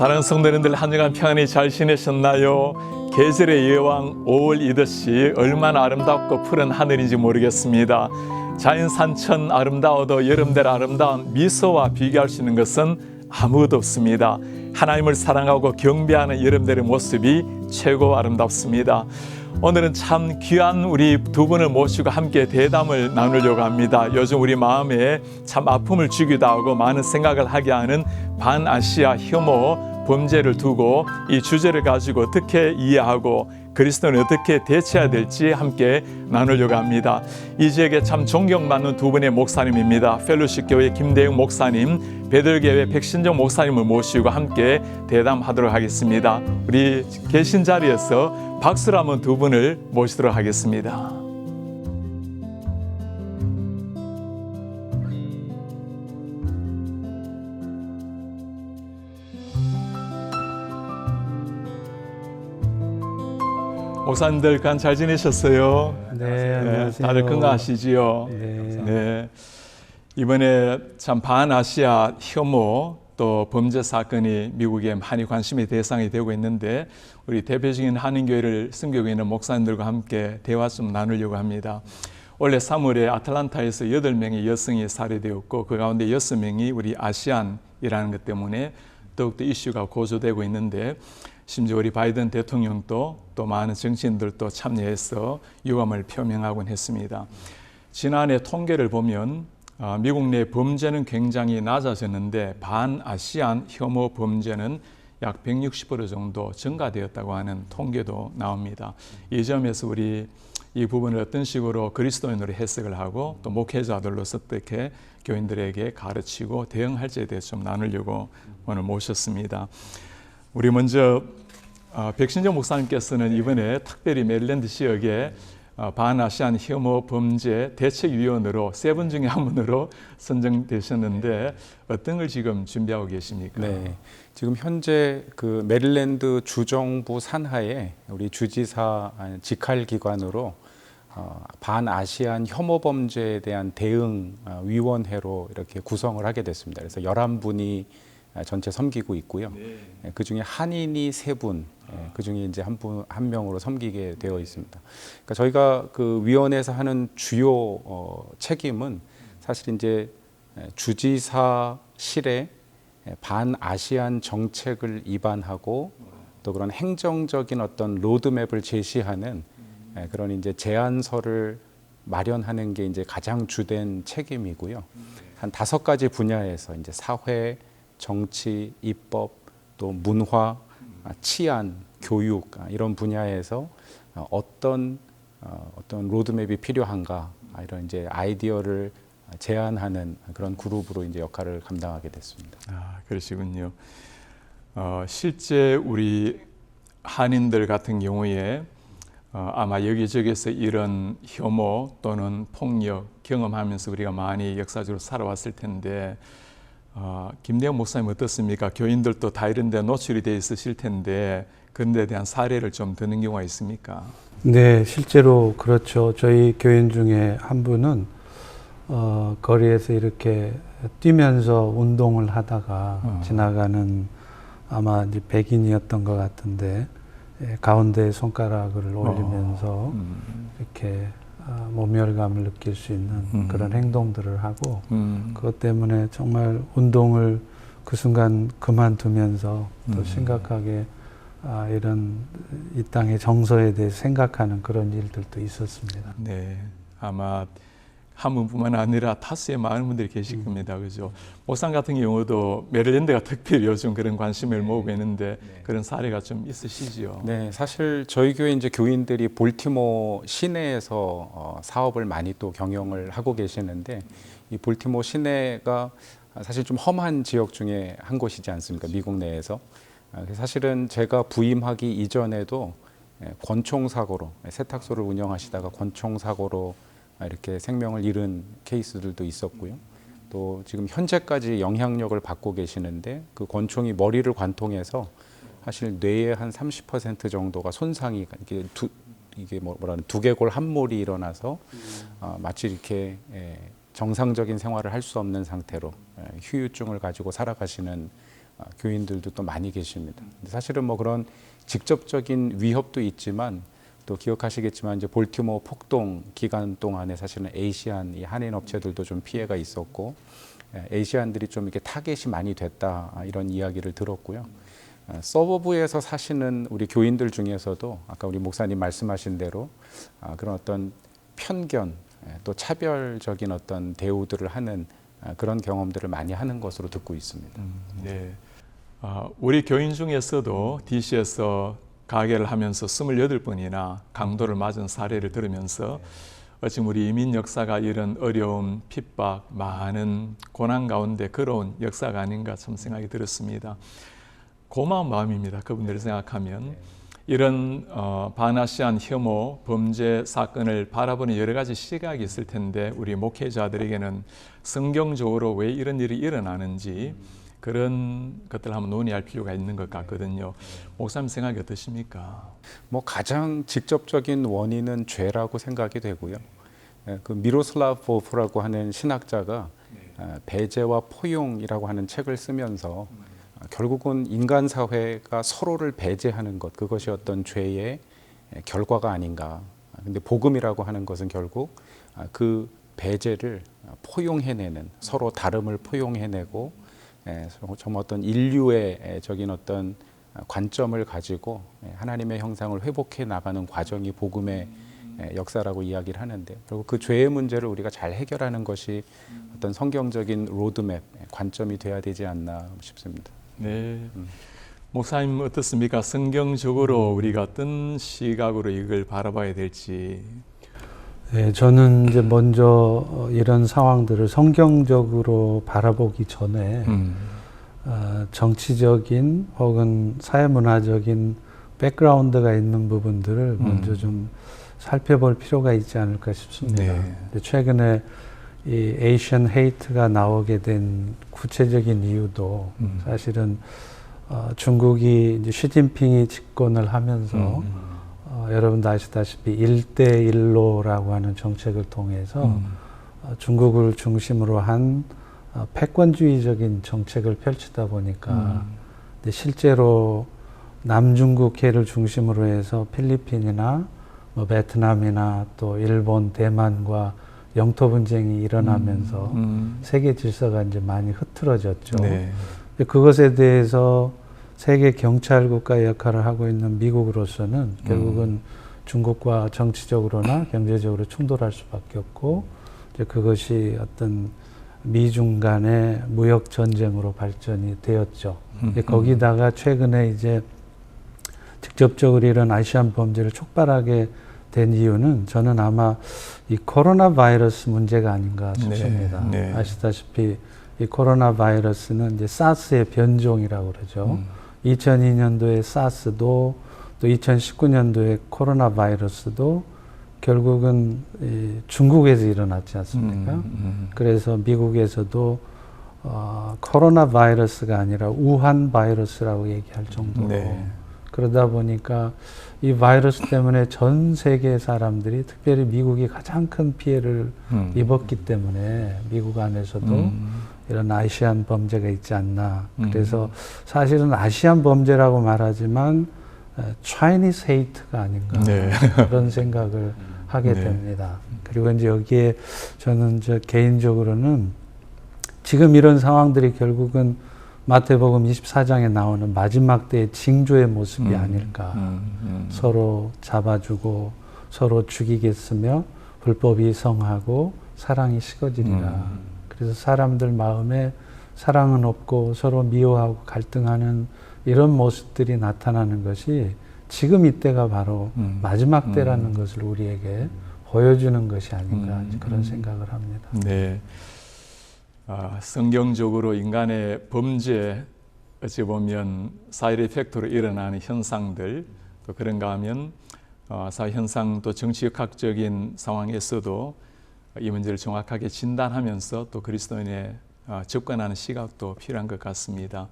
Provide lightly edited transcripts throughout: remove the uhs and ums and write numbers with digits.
사랑하는 성도님들, 한 주간 평안히 잘 지내셨나요? 계절의 여왕 5월 이듯이 얼마나 아름답고 푸른 하늘인지 모르겠습니다. 자연 산천 아름다워도 여름대로 아름다운 미소와 비교할 수 있는 것은 아무것도 없습니다. 하나님을 사랑하고 경배하는 여러분들의 모습이 최고 아름답습니다. 오늘은 참 귀한 우리 두 분을 모시고 함께 대담을 나누려고 합니다. 요즘 우리 마음에 참 아픔을 주기도 하고 많은 생각을 하게 하는 반아시아 혐오 범죄를 두고 이 주제를 가지고 어떻게 이해하고 그리스도는 어떻게 대처해야 될지 함께 나누려고 합니다. 이 지역에 참 존경받는 두 분의 목사님입니다. 펠로십 교회 김대영 목사님, 베들교회 백신정 목사님을 모시고 함께 대담하도록 하겠습니다. 우리 계신 자리에서 박수로 한번 두 분을 모시도록 하겠습니다. 목사님들 간 잘 지내셨어요? 네, 안녕하세요. 다들 건강하시지요? 네. 이번에 참 반아시아 혐오 또 범죄 사건이 미국에 많이 관심의 대상이 되고 있는데 우리 대표적인 한인교회를 섬기고 있는 목사님들과 함께 대화 좀 나누려고 합니다. 올해 3월에 아틀란타에서 8명의 여성이 살해되었고 그 가운데 6명이 우리 아시안이라는 것 때문에 더욱더 이슈가 고조되고 있는데 심지어 우리 바이든 대통령도 또 많은 정치인들도 참여해서 유감을 표명하곤 했습니다. 지난해 통계를 보면 미국 내 범죄는 굉장히 낮아졌는데 반아시안 혐오 범죄는 약 160% 정도 증가되었다고 하는 통계도 나옵니다. 이 점에서 우리 이 부분을 어떤 식으로 그리스도인으로 해석을 하고 또 목회자들로서 어떻게 교인들에게 가르치고 대응할지에 대해서 좀 나누려고 오늘 모셨습니다. 우리 먼저 백신정 목사님께서는 이번에 특별히 메릴랜드 지역에 반아시안 혐오 범죄 대책위원으로 3분 중에 한 분으로 선정되셨는데 어떤 걸 지금 준비하고 계십니까? 네, 지금 현재 그 메릴랜드 주정부 산하에 우리 주지사 직할 기관으로 반아시안 혐오 범죄에 대한 대응 위원회로 이렇게 구성을 하게 됐습니다. 그래서 11분이 전체 섬기고 있고요. 네. 그 중에 한인이 3분, 그 중에 이제 한 명으로 섬기게 되어 있습니다. 그러니까 저희가 그 위원회에서 하는 주요 책임은 사실 이제 주지사실에 반아시안 정책을 입안하고 또 그런 행정적인 어떤 로드맵을 제시하는 그런 이제 제안서를 마련하는 게 이제 가장 주된 책임이고요. 한 5가지 분야에서 이제 사회, 정치, 입법, 또 문화, 치안, 교육 이런 분야에서 어떤 로드맵이 필요한가 이런 이제 아이디어를 제안하는 그런 그룹으로 이제 역할을 감당하게 됐습니다. 그러시군요. 실제 우리 한인들 같은 경우에 아마 여기저기서 이런 혐오 또는 폭력 경험하면서 우리가 많이 역사적으로 살아왔을 텐데 김대영 목사님 어떻습니까? 교인들도 다 이런 데 노출이 돼 있으실 텐데 그런 데 대한 사례를 좀 듣는 경우가 있습니까? 네, 실제로 그렇죠. 저희 교인 중에 한 분은 거리에서 이렇게 뛰면서 운동을 하다가 지나가는 아마 이제 백인이었던 것 같은데 가운데 손가락을 올리면서 이렇게 모멸감을 느낄 수 있는 그런 행동들을 하고 그것 때문에 정말 운동을 그 순간 그만두면서 또 심각하게 이런 이 땅의 정서에 대해 생각하는 그런 일들도 있었습니다. 네, 아마 한 분뿐만 아니라 다수의 많은 분들이 계실 겁니다. 그죠? 목사님 같은 경우도 메릴랜드가 특별히 요즘 그런 관심을 모으고 있는데 그런 사례가 좀 있으시죠? 네, 사실 저희 교회 이제 교인들이 볼티모 시내에서 사업을 많이 또 경영을 하고 계시는데 이 볼티모 시내가 사실 좀 험한 지역 중에 한 곳이지 않습니까? 미국 내에서. 사실은 제가 부임하기 이전에도 권총 사고로 세탁소를 운영하시다가 권총 사고로 이렇게 생명을 잃은 케이스들도 있었고요. 또 지금 현재까지 영향력을 받고 계시는데 그 권총이 머리를 관통해서 사실 뇌의 한 30% 정도가 손상이 이게 뭐라는 두개골 함몰이 일어나서 마치 이렇게 정상적인 생활을 할 수 없는 상태로 후유증을 가지고 살아가시는 교인들도 또 많이 계십니다. 근데 사실은 뭐 그런 직접적인 위협도 있지만 또 기억하시겠지만 이제 볼티모어 폭동 기간 동안에 사실은 에이시안 이 한인 업체들도 좀 피해가 있었고 에이시안들이 좀 이렇게 타겟이 많이 됐다 이런 이야기를 들었고요. 서버브에서 사시는 우리 교인들 중에서도 아까 우리 목사님 말씀하신 대로 그런 어떤 편견 또 차별적인 어떤 대우들을 하는 그런 경험들을 많이 하는 것으로 듣고 있습니다. 네. 우리 교인 중에서도 DC에서 가게를 하면서 28번이나 강도를 맞은 사례를 들으면서 지금 우리 이민 역사가 이런 어려움, 핍박, 많은 고난 가운데 걸어온 역사가 아닌가 참 생각이 들었습니다. 고마운 마음입니다. 그분들을 생각하면. 이런 반아시안 혐오, 범죄 사건을 바라보는 여러 가지 시각이 있을 텐데 우리 목회자들에게는 성경적으로 왜 이런 일이 일어나는지 그런 것들을 한번 논의할 필요가 있는 것 같거든요. 목사님 생각이 어떠십니까? 뭐 가장 직접적인 원인은 죄라고 생각이 되고요. 그 미로슬라보프라고 하는 신학자가 배제와 포용이라고 하는 책을 쓰면서 결국은 인간 사회가 서로를 배제하는 것, 그것이 어떤 죄의 결과가 아닌가. 근데 복음이라고 하는 것은 결국 그 배제를 포용해내는, 서로 다름을 포용해내고 정말 어떤 인류의 적인 어떤 관점을 가지고 하나님의 형상을 회복해 나가는 과정이 복음의 역사라고 이야기를 하는데, 그리고 그 죄의 문제를 우리가 잘 해결하는 것이 어떤 성경적인 로드맵, 관점이 돼야 되지 않나 싶습니다. 네. 목사님 어떻습니까? 성경적으로 우리가 어떤 시각으로 이걸 바라봐야 될지. 네, 저는 이제 먼저 이런 상황들을 성경적으로 바라보기 전에 정치적인 혹은 사회문화적인 백그라운드가 있는 부분들을 먼저 좀 살펴볼 필요가 있지 않을까 싶습니다. 네. 최근에 이 에이션 헤이트가 나오게 된 구체적인 이유도 사실은 중국이 이제 시진핑이 집권을 하면서 여러분도 아시다시피 1대1로라고 하는 정책을 통해서 중국을 중심으로 한 패권주의적인 정책을 펼치다 보니까 근데 실제로 남중국해를 중심으로 해서 필리핀이나 뭐 베트남이나 또 일본, 대만과 영토 분쟁이 일어나면서 세계 질서가 이제 많이 흐트러졌죠. 네. 그것에 대해서 세계 경찰 국가의 역할을 하고 있는 미국으로서는 결국은 중국과 정치적으로나 경제적으로 충돌할 수밖에 없고 이제 그것이 어떤 미중 간의 무역 전쟁으로 발전이 되었죠. 거기다가 최근에 이제 직접적으로 이런 아시안 범죄를 촉발하게 된 이유는 저는 아마 이 코로나 바이러스 문제가 아닌가 싶습니다. 네. 아시다시피 이 코로나 바이러스는 이제 사스의 변종이라고 그러죠. 2002년도에 사스도 또 2019년도에 코로나 바이러스도 결국은 중국에서 일어났지 않습니까? 그래서 미국에서도 코로나 바이러스가 아니라 우한 바이러스라고 얘기할 정도로 네. 그러다 보니까 이 바이러스 때문에 전 세계 사람들이 특별히 미국이 가장 큰 피해를 입었기 때문에 미국 안에서도 이런 아시안 범죄가 있지 않나. 그래서 사실은 아시안 범죄라고 말하지만 Chinese hate가 아닌가 네. 그런 생각을 하게 네. 됩니다. 그리고 이제 여기에 저는 개인적으로는 지금 이런 상황들이 결국은 마태복음 24장에 나오는 마지막 때의 징조의 모습이 아닐까. 서로 잡아주고 서로 죽이겠으며 불법이 성하고 사랑이 식어지리라. 그래서 사람들 마음에 사랑은 없고 서로 미워하고 갈등하는 이런 모습들이 나타나는 것이 지금 이때가 바로 마지막 때라는 것을 우리에게 보여주는 것이 아닌가 그런 생각을 합니다. 네. 성경적으로 인간의 범죄 어찌 보면 사이드 이펙트로 일어나는 현상들 또 그런가 하면 사회 현상 또 정치역학적인 상황에서도 이 문제를 정확하게 진단하면서 또 그리스도인의 접근하는 시각도 필요한 것 같습니다.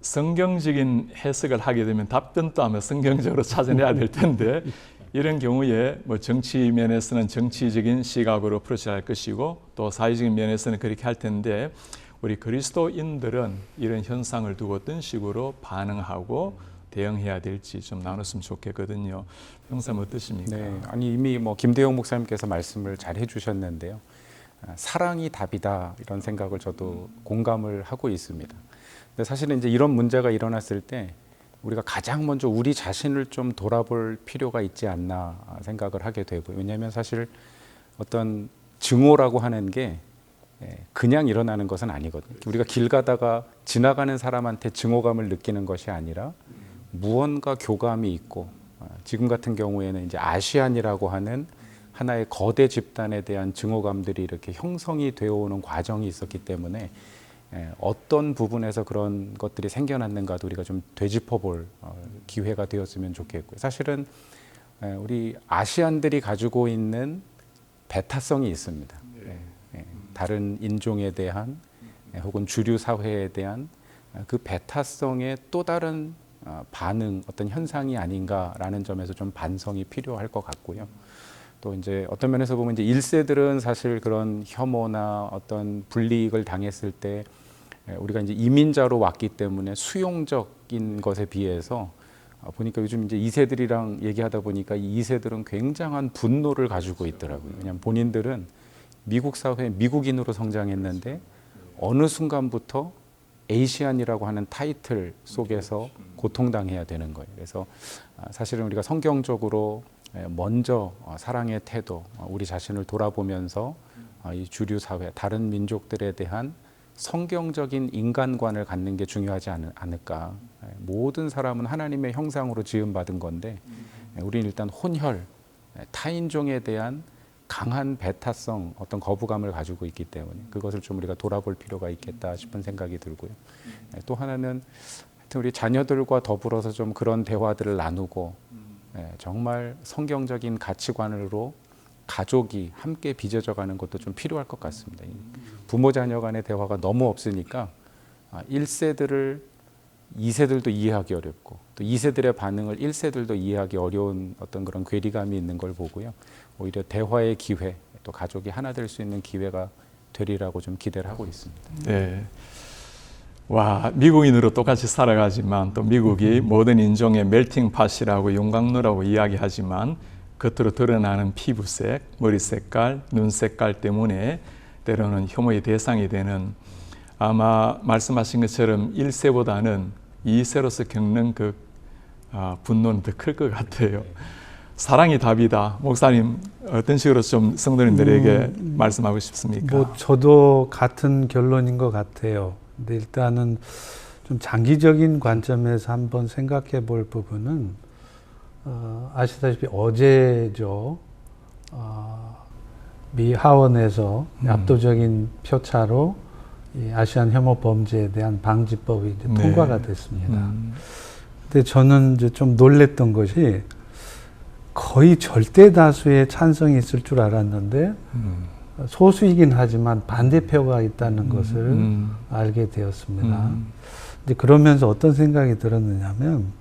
성경적인 해석을 하게 되면 답변도 아마 성경적으로 찾아내야 될 텐데 이런 경우에 뭐 정치 면에서는 정치적인 시각으로 프로세스할 것이고 또 사회적인 면에서는 그렇게 할 텐데 우리 그리스도인들은 이런 현상을 두고 어떤 식으로 반응하고 대응해야 될지 좀 나눴으면 좋겠거든요. 형사님 어떠십니까? 네, 아니 이미 뭐 김대영 목사님께서 말씀을 잘 해주셨는데요. 사랑이 답이다 이런 생각을 저도 공감을 하고 있습니다. 근데 사실은 이제 이런 문제가 일어났을 때 우리가 가장 먼저 우리 자신을 좀 돌아볼 필요가 있지 않나 생각을 하게 되고요. 왜냐하면 사실 어떤 증오라고 하는 게 그냥 일어나는 것은 아니거든요. 우리가 길 가다가 지나가는 사람한테 증오감을 느끼는 것이 아니라 무언가 교감이 있고, 지금 같은 경우에는 이제 아시안이라고 하는 하나의 거대 집단에 대한 증오감들이 이렇게 형성이 되어 오는 과정이 있었기 때문에 어떤 부분에서 그런 것들이 생겨났는가도 우리가 좀 되짚어볼 기회가 되었으면 좋겠고요. 사실은 우리 아시안들이 가지고 있는 배타성이 있습니다. 다른 인종에 대한 혹은 주류 사회에 대한 그 배타성의 또 다른 반응, 어떤 현상이 아닌가라는 점에서 좀 반성이 필요할 것 같고요. 또 이제 어떤 면에서 보면 이제 1세들은 사실 그런 혐오나 어떤 불이익을 당했을 때 우리가 이제 이민자로 왔기 때문에 수용적인 것에 비해서 보니까 요즘 이제 2세들이랑 얘기하다 보니까 이 2세들은 굉장한 분노를 가지고 있더라고요. 왜냐하면 본인들은 미국 사회 미국인으로 성장했는데 어느 순간부터 에이시안이라고 하는 타이틀 속에서 고통당해야 되는 거예요. 그래서 사실은 우리가 성경적으로 먼저 사랑의 태도, 우리 자신을 돌아보면서 이 주류 사회, 다른 민족들에 대한 성경적인 인간관을 갖는 게 중요하지 않을까. 모든 사람은 하나님의 형상으로 지음받은 건데 우리는 일단 혼혈, 타인종에 대한 강한 배타성, 어떤 거부감을 가지고 있기 때문에 그것을 좀 우리가 돌아볼 필요가 있겠다 싶은 생각이 들고요. 또 하나는 하여튼 우리 자녀들과 더불어서 좀 그런 대화들을 나누고 정말 성경적인 가치관으로 가족이 함께 빚어져가는 것도 좀 필요할 것 같습니다. 부모 자녀 간의 대화가 너무 없으니까 1세들을 2세들도 이해하기 어렵고 또 2세들의 반응을 1세들도 이해하기 어려운 어떤 그런 괴리감이 있는 걸 보고요. 오히려 대화의 기회, 또 가족이 하나 될 수 있는 기회가 되리라고 좀 기대를 하고 있습니다. 네. 와, 미국인으로 똑같이 살아가지만 또 미국이 모든 인종의 멜팅 팟이라고 용광로라고 이야기하지만 겉으로 드러나는 피부색, 머리 색깔, 눈 색깔 때문에 때로는 혐오의 대상이 되는, 아마 말씀하신 것처럼 1세보다는 2세로서 겪는 그 분노는 더 클 것 같아요. 사랑이 답이다. 목사님 어떤 식으로 좀 성도님들에게 말씀하고 싶습니까? 뭐 저도 같은 결론인 것 같아요. 근데 일단은 좀 장기적인 관점에서 한번 생각해 볼 부분은 아시다시피 어제죠. 미 하원에서 압도적인 표차로 이 아시안 혐오 범죄에 대한 방지법이 이제 통과가 됐습니다. 근데 저는 이제 좀 놀랬던 것이 거의 절대 다수의 찬성이 있을 줄 알았는데 소수이긴 하지만 반대표가 있다는 것을 알게 되었습니다. 이제 그러면서 어떤 생각이 들었느냐면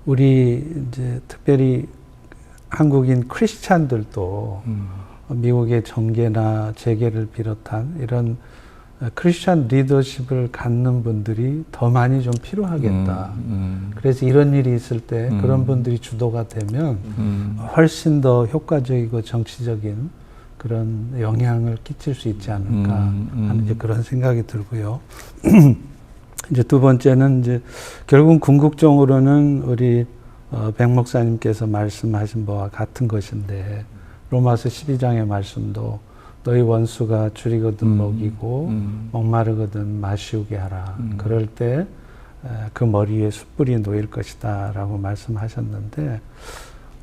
우리 이제 특별히 한국인 크리스찬들도 미국의 정계나 재계를 비롯한 이런 크리스찬 리더십을 갖는 분들이 더 많이 좀 필요하겠다. 그래서 이런 일이 있을 때 그런 분들이 주도가 되면 훨씬 더 효과적이고 정치적인 그런 영향을 끼칠 수 있지 않을까 하는 이제 그런 생각이 들고요. 이제 두 번째는 이제 결국 궁극적으로는 우리 백 목사님께서 말씀하신 바와 같은 것인데 로마서 12장의 말씀도 너희 원수가 줄이거든 먹이고 목마르거든 마시우게 하라. 그럴 때 그 머리 위에 숯불이 놓일 것이다 라고 말씀하셨는데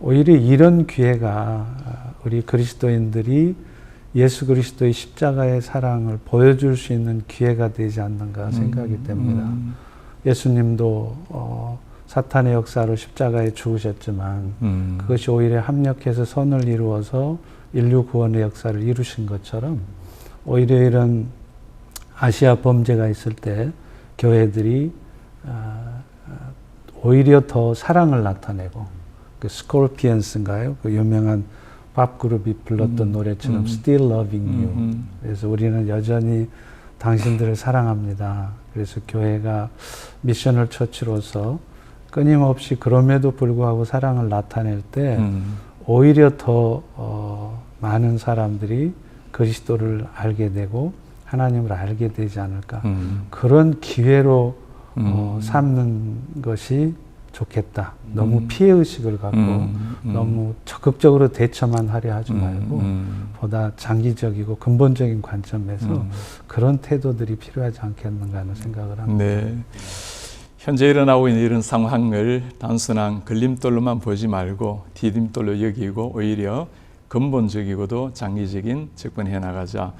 오히려 이런 기회가 우리 그리스도인들이 예수 그리스도의 십자가의 사랑을 보여줄 수 있는 기회가 되지 않는가 생각이 됩니다. 예수님도 사탄의 역사로 십자가에 죽으셨지만 그것이 오히려 합력해서 선을 이루어서 인류 구원의 역사를 이루신 것처럼 오히려 이런 아시아 범죄가 있을 때 교회들이 오히려 더 사랑을 나타내고 그 스콜피언스인가요? 그 유명한 팝 그룹이 불렀던 노래처럼 Still Loving You. 그래서 우리는 여전히 당신들을 사랑합니다. 그래서 교회가 미셔널 처치로서 끊임없이 그럼에도 불구하고 사랑을 나타낼 때 오히려 더 많은 사람들이 그리스도를 알게 되고 하나님을 알게 되지 않을까. 그런 기회로 삼는 것이 좋겠다. 너무 피해의식을 갖고 너무 적극적으로 대처만 하려 하지 말고 보다 장기적이고 근본적인 관점에서 그런 태도들이 필요하지 않겠는가 하는 생각을 합니다. 네. 현재 일어나고 있는 이런 상황을 단순한 걸림돌로만 보지 말고 디딤돌로 여기고 오히려 근본적이고도 장기적인 접근해 나가자.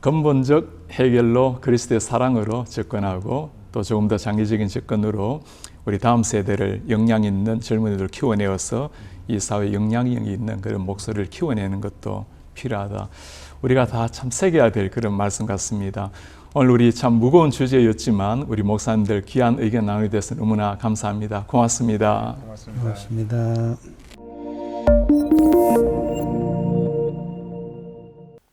근본적 해결로 그리스도의 사랑으로 접근하고 또 조금 더 장기적인 접근으로 우리 다음 세대를 역량 있는 젊은이들 키워내어서 이 사회에 영향이 있는 그런 목소리를 키워내는 것도 필요하다. 우리가 다 참 새겨야 될 그런 말씀 같습니다. 오늘 우리 참 무거운 주제였지만 우리 목사님들 귀한 의견 나누게 돼서 너무나 감사합니다. 고맙습니다. 고맙습니다.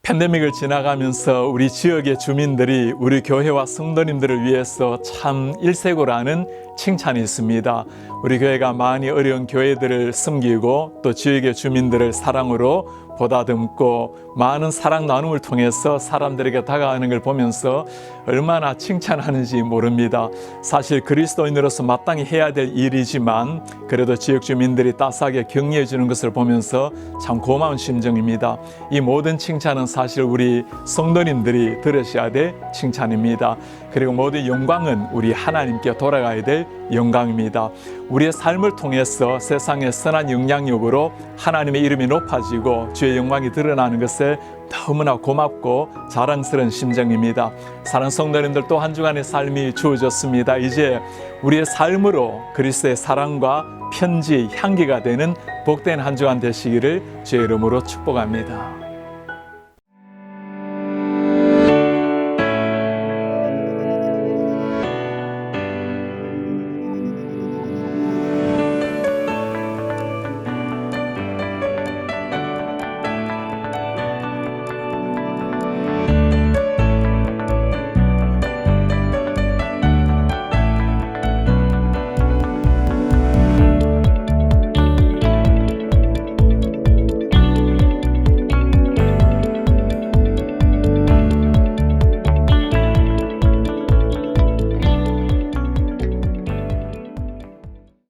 팬데믹을 지나가면서 우리 지역의 주민들이 우리 교회와 성도님들을 위해서 참 일색으로하는 칭찬이 있습니다. 우리 교회가 많이 어려운 교회들을 섬기고 또 지역의 주민들을 사랑으로 보다듬고 많은 사랑 나눔을 통해서 사람들에게 다가가는 걸 보면서 얼마나 칭찬하는지 모릅니다. 사실 그리스도인으로서 마땅히 해야 될 일이지만 그래도 지역 주민들이 따스하게 격려해 주는 것을 보면서 참 고마운 심정입니다. 이 모든 칭찬은 사실 우리 성도님들이 들으셔야 될 칭찬입니다. 그리고 모든 영광은 우리 하나님께 돌아가야 될 영광입니다. 우리의 삶을 통해서 세상의 선한 영향력으로 하나님의 이름이 높아지고 주의 영광이 드러나는 것에 너무나 고맙고 자랑스러운 심정입니다. 사랑하는 성도님들, 또 한 주간의 삶이 주어졌습니다. 이제 우리의 삶으로 그리스도의 사랑과 편지의 향기가 되는 복된 한 주간 되시기를 주의 이름으로 축복합니다.